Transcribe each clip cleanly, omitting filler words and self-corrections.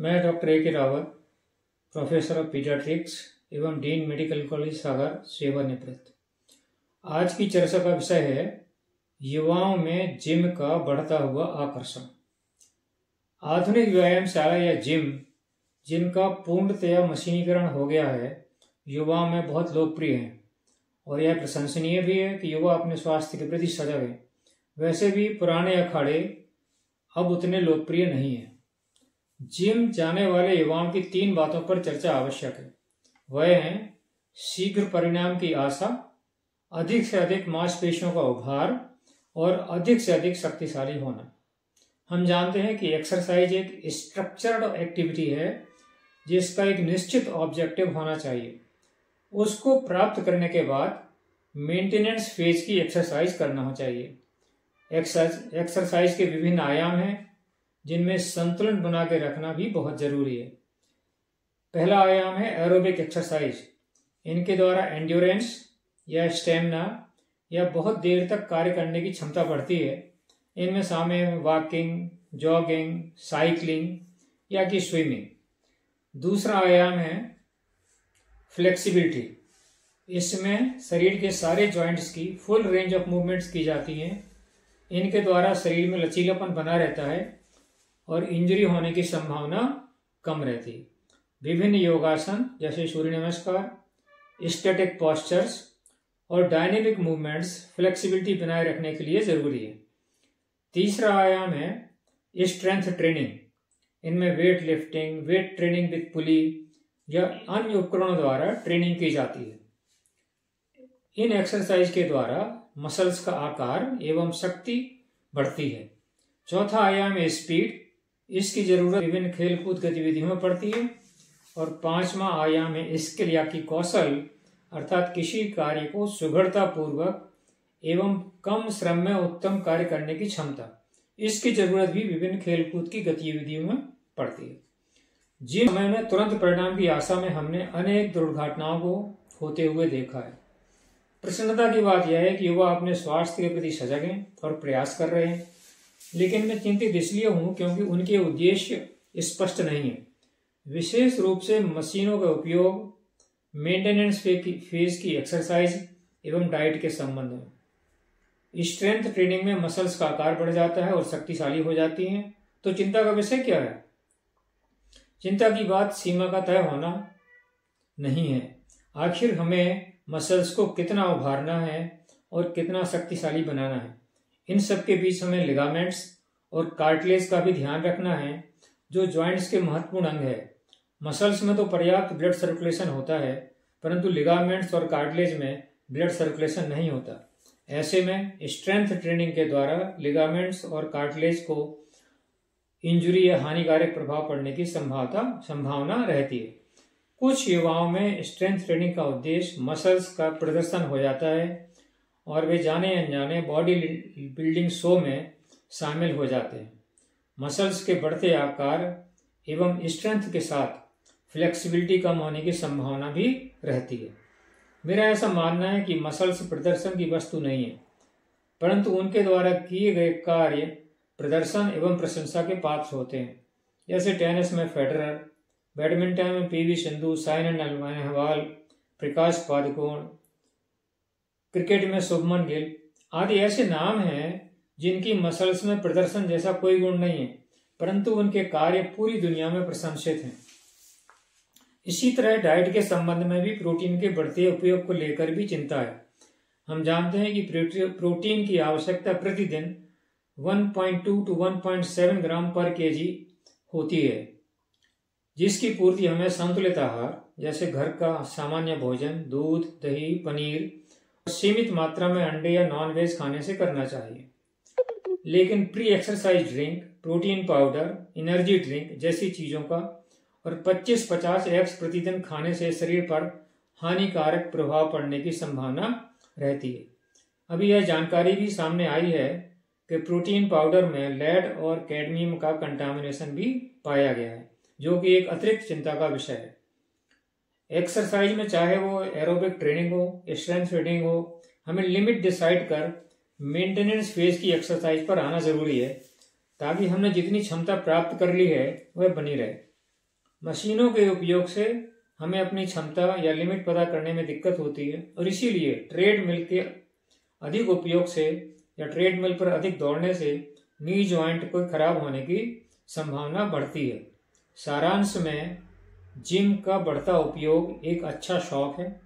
मैं doctor A.K. Rawat, professor of paediatrics एवं dean medical college सागर, सेवानिवृत्त। आज की चर्चा का विषय है युवाओं में जिम का बढ़ता हुआ आकर्षण। आधुनिक व्यायामशाला या जिम जिनका पूर्णतया मशीनीकरण हो गया है, युवाओं में बहुत लोकप्रिय हैं और यह प्रशंसनीय भी है कि युवा अपने स्वास्थ्य के प्रति सजग हैं। वैसे भी पुराने अखाड़े अब उतने लोकप्रिय नहीं हैं। जिम जाने वाले युवाओं की 3 बातों पर चर्चा आवश्यक है। वह हैं शीघ्र परिणाम की आशा, अधिक से अधिक मांसपेशियों का उभार और अधिक से अधिक शक्तिशाली होना। हम जानते हैं कि एक्सरसाइज एक स्ट्रक्चर्ड एक्टिविटी है जिसका एक निश्चित ऑब्जेक्टिव होना चाहिए। उसको प्राप्त करने के बाद मेंटेनेंस फेज की एक्सरसाइज करना चाहिए। एक्सरसाइज के विभिन्न आयाम हैं जिनमें संतुलन बना के रखना भी बहुत जरूरी है। पहला आयाम है एरोबिक एक्सरसाइज। इनके द्वारा एंड्योरेंस या स्टेमिना या बहुत देर तक कार्य करने की क्षमता बढ़ती है। इनमें शामिल है वॉकिंग, जॉगिंग, साइकिलिंग या कि स्विमिंग। दूसरा आयाम है फ्लेक्सिबिलिटी। इसमें शरीर के सारे जॉइंट्स की फुल रेंज ऑफ मूवमेंट्स की जाती हैं। इनके द्वारा शरीर में लचीलापन बना रहता है और इंजरी होने की संभावना कम रहती है। विभिन्न योगासन जैसे सूर्य नमस्कार, स्टैटिक पोस्चर्स और डायनेमिक मूवमेंट्स फ्लेक्सिबिलिटी बनाए रखने के लिए जरूरी है। तीसरा आयाम है स्ट्रेंथ ट्रेनिंग। इनमें weight lifting, weight training with pulley या अन्य उपकरणों द्वारा ट्रेनिंग की जाती है। इन एक्सरसाइज के द्वारा मसल्स का आकार एवं शक्ति बढ़ती है। चौथा आयाम है स्पीड। इसकी जरूरत विभिन्न खेलकूद गतिविधियों में पड़ती है। और 5वां आयाम है स्किल या कि कौशल, अर्थात किसी कार्य को सुगढ़ता पूर्वक एवं कम श्रम में उत्तम कार्य करने की क्षमता। इसकी जरूरत भी विभिन्न खेलकूद की गतिविधियों में पड़ती है। जिम समय में तुरंत परिणाम की आशा में हमने अनेक दुर्घटनाओं को होते हुए देखा है। प्रसन्नता की बात यह है कि युवा अपने स्वास्थ्य के प्रति सजग हैं और प्रयास कर रहे हैं, लेकिन मैं चिंतित इसलिए हूं क्योंकि उनके उद्देश्य स्पष्ट नहीं है, विशेष रूप से मशीनों का उपयोग, मेंटेनेंस फेज की एक्सरसाइज एवं डाइट के संबंध में। स्ट्रेंथ ट्रेनिंग में मसल्स का आकार बढ़ जाता है और शक्तिशाली हो जाती हैं। तो चिंता का विषय क्या है? चिंता की बात सीमा का तय होना नहीं है। आखिर हमें मसल्स को कितना उभारना है और कितना शक्तिशाली बनाना है। इन सब के बीच हमें लिगामेंट्स और कार्टिलेज का भी ध्यान रखना है, जो जॉइंट्स के महत्वपूर्ण अंग है। मसल्स में तो पर्याप्त ब्लड सर्कुलेशन होता है, परंतु लिगामेंट्स और कार्टिलेज में ब्लड सर्कुलेशन नहीं होता। ऐसे में स्ट्रेंथ ट्रेनिंग के द्वारा लिगामेंट्स और कार्टिलेज को इंजुरी या हानिकारक प्रभाव पड़ने की संभावना रहती है। कुछ युवाओं में स्ट्रेंथ ट्रेनिंग का उद्देश्य मसल्स का प्रदर्शन हो जाता है और वे जाने अनजाने बॉडी बिल्डिंग शो में शामिल हो जाते हैं। मसल्स के बढ़ते आकार एवं स्ट्रेंथ के साथ फ्लेक्सिबिलिटी कम होने की संभावना भी रहती है। मेरा ऐसा मानना है कि मसल्स प्रदर्शन की वस्तु नहीं है, परंतु उनके द्वारा किए गए कार्य प्रदर्शन एवं प्रशंसा के पात्र होते हैं। जैसे टेनिस में फेडरर, बैडमिंटन में पीवी सिंधु, साइना नेहवाल, प्रकाश पादुकोण, क्रिकेट में शुभमन गिल आदि ऐसे नाम हैं जिनकी मसल्स में प्रदर्शन जैसा कोई गुण नहीं है, परंतु उनके कार्य पूरी दुनिया में प्रशंसित हैं। इसी तरह डाइट के संबंध में भी प्रोटीन के बढ़ते उपयोग को लेकर भी चिंता है। हम जानते हैं कि प्रोटीन की आवश्यकता प्रतिदिन 1.2 to 1.7 ग्राम पर केजी होती है, जिसकी पूर्ति हमें संतुलित आहार जैसे घर का सामान्य भोजन, दूध, दही, पनीर और सीमित मात्रा में अंडे या नॉन वेज खाने से करना चाहिए। लेकिन pre exercise drink, protein powder, energy drink जैसी चीजों का और 25-50 एग्स प्रतिदिन खाने से शरीर पर हानिकारक प्रभाव पड़ने की संभावना रहती है। अभी यह जानकारी भी सामने आई है कि प्रोटीन पाउडर में लेड और कैडमियम का कंटामिनेशन भी पाया गया है, जो कि एक अतिरिक्त चिंता का विषय है। एक्सरसाइज में चाहे वो एरोबिक ट्रेनिंग हो, स्ट्रेंथ ट्रेनिंग हो, हमें लिमिट डिसाइड कर मेंटेनेंस फेज की एक्सरसाइज पर आना जरूरी है, ताकि हमने जितनी क्षमता प्राप्त कर ली है वह बनी रहे। मशीनों के उपयोग से हमें अपनी क्षमता या लिमिट पता करने में दिक्कत होती है और इसीलिए ट्रेडमिल के अधिक उपयोग से या ट्रेडमिल पर अधिक दौड़ने से नी जॉइंट को खराब होने की संभावना बढ़ती है। सारांश में जिम का बढ़ता उपयोग एक अच्छा शौक है,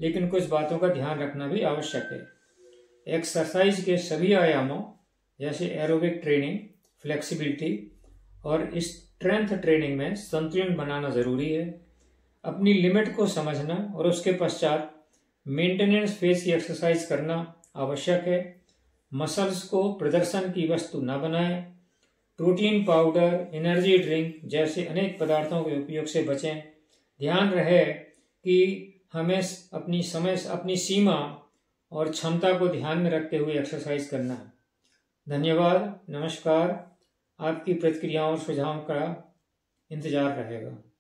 लेकिन कुछ बातों का ध्यान रखना भी आवश्यक है। एक्सरसाइज के सभी आयामों जैसे एरोबिक ट्रेनिंग, फ्लेक्सिबिलिटी और स्ट्रेंथ ट्रेनिंग में संतुलन बनाना जरूरी है। अपनी लिमिट को समझना और उसके पश्चात मेंटेनेंस फेज की एक्सरसाइज करना आवश्यक है। मसल्स को प्रदर्शन की वस्तु न बनाएं। प्रोटीन पाउडर, एनर्जी ड्रिंक जैसे अनेक पदार्थों के उपयोग से बचें। ध्यान रहे कि हमें अपनी सीमा और क्षमता को ध्यान में रखते हुए एक्सरसाइज करना है। धन्यवाद, नमस्कार। आपकी प्रतिक्रियाओं और सुझावों का इंतजार रहेगा।